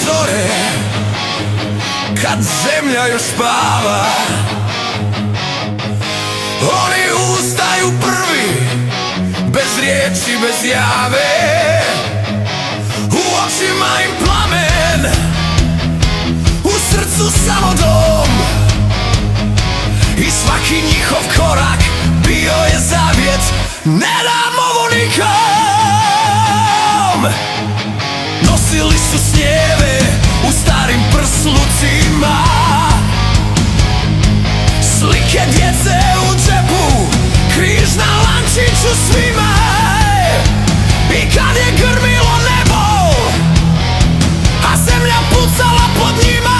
zore, kad zemlja još spava. Oni ustaju prvi, bez riječi, bez jave. U očima im plamen, u srcu samo dom. I svaki njihov korak bio je zavjet, ne dam ovo nikom. Nosili su snijeve u starim prslucima, slike djece u džepu, križ na lančiću svima. I kad je grmilo nebo, a zemlja pucala pod njima,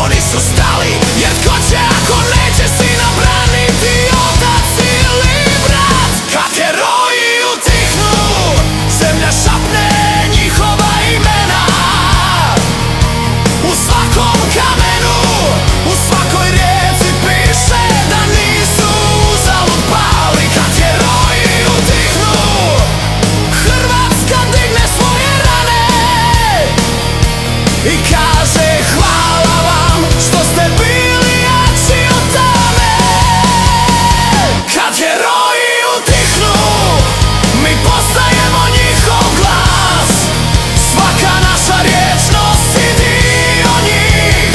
oni su stali, jer tko će ako neće sina braniti, otac ili brat. Kad heroji utihnu, zemlja šapne njihova imena. U svakom kamenu, u svakoj rijeci piše da nisu uzalud pali. Kad heroji utihnu, Hrvatska digne svoje rane i kaže hvala vam što ste bili jači od tame. Kad heroji utihnu, mi postajemo njihov glas. Svaka naša riječ nosi dio njih,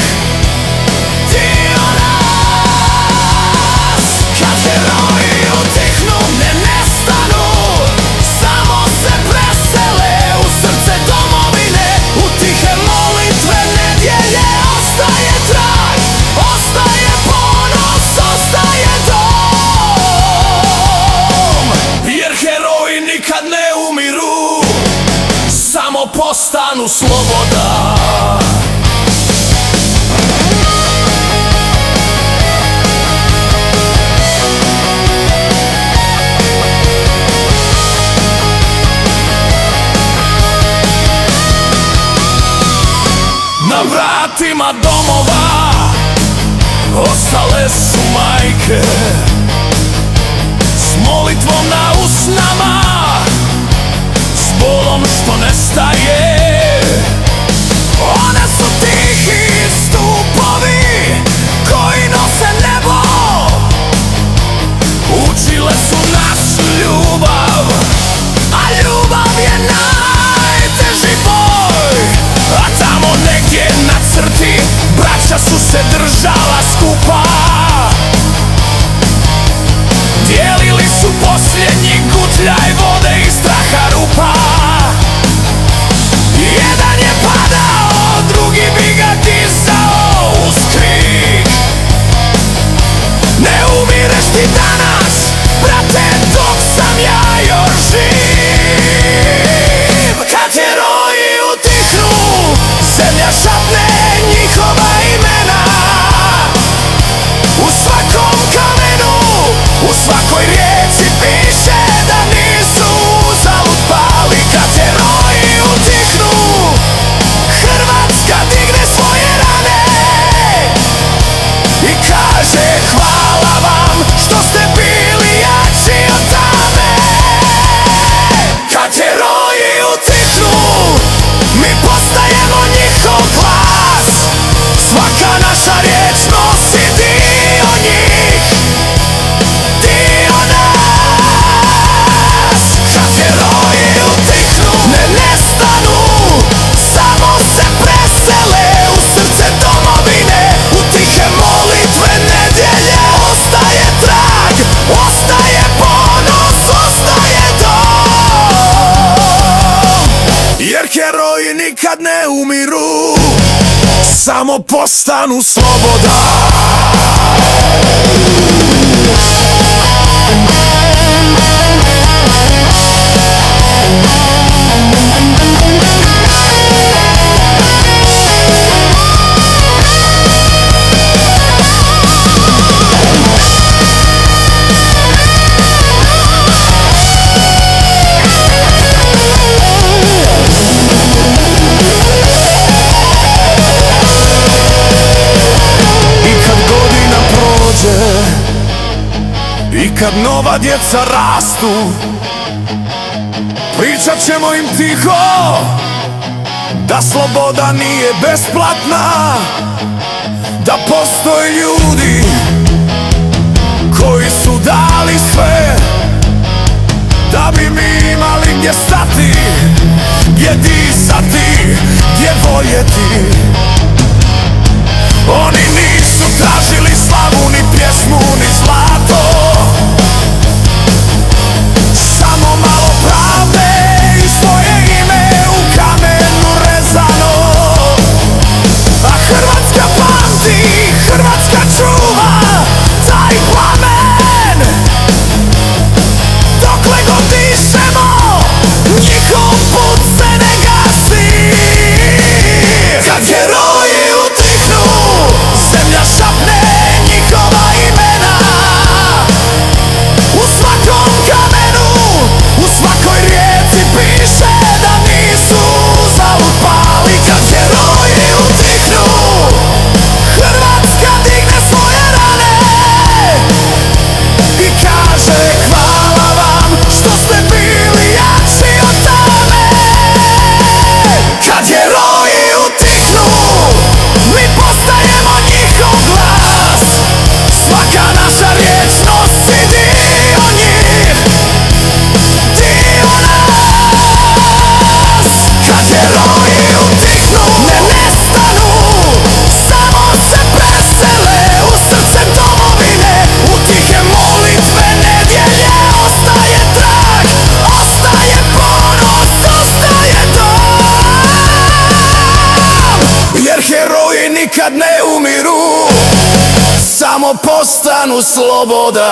dio nas. Kad heroji utihnu, ne nestanu, samo se presele u srce domovine. U tihe molitve nedjelje ostaje trag, ostaje ponos, ostaje dom. Jer heroji nikad ne umiru, samo postanu sloboda. Na vratima domova ostale su majke, s molitvom na usnama, s bolom što nestaje. One su tihi stupovi koji nose nebo, učile su nas ljubav, a ljubav je najteži boj. A tamo negdje na crti braća su se držala skupa, dijelili su posljednji gutljaj vode iz straha rupa. Jedan je padao, drugi bi ga dizao uz krik. Ne umireš ti danas, brate, dok sam ja još živ. Kad heroji utihnu, zemlja šapne njihova imena. U svakom kamenu, u svakoj rijeci piše da nisu uzalud pali. Kad heroji utihnu, Hrvatska digne svoje rane i kaže hvala vam što ste bili jači od tame. Kad heroji utihnu, mi postajemo njihov glas. Svaka naša riječ nosi dio njih, dio nas. Kad heroji utihnu, ne nestanu, samo se presele u srce domovine. U tihe molitve nedjelje ostaje trag, ostaje ponos, ostaje dom. Jer heroji nikad ne umiru, samo postanu sloboda. I kad nova djeca rastu, pričat ćemo im tiho da sloboda nije besplatna, da postoje ljudi koji su dali sve da bi mi imali gdje stati, gdje disati, gdje voljeti. Oni nisu tražili slavu, ni pjesmu, ni zlato, samo malo pravde i svoje ime u kamenu rezano. A Hrvatska pamti, Hrvatska čuva taj plamen, dokle god dišemo njihov put se ne gasi. Kad heroji utihnu, zemlja šapne njihova imena. U svakom kamenu, u svakoj rijeci piše da nisu uzalud pali. Kad heroji utihnu, Hrvatska digne svoje rane i kaže hvala vam što ste bili jači od tame. Kad heroji utihnu, mi postajemo njihov glas. Svaka naša riječ nosi dio njih, dio nas. Kad heroji utihnu, ne nestanu, samo se presele u srce domovine. U tihe molitve nedjelje ostaje trag, ostaje ponos, ostaje dom. Jer heroji nikad ne umiru, samo postanu sloboda.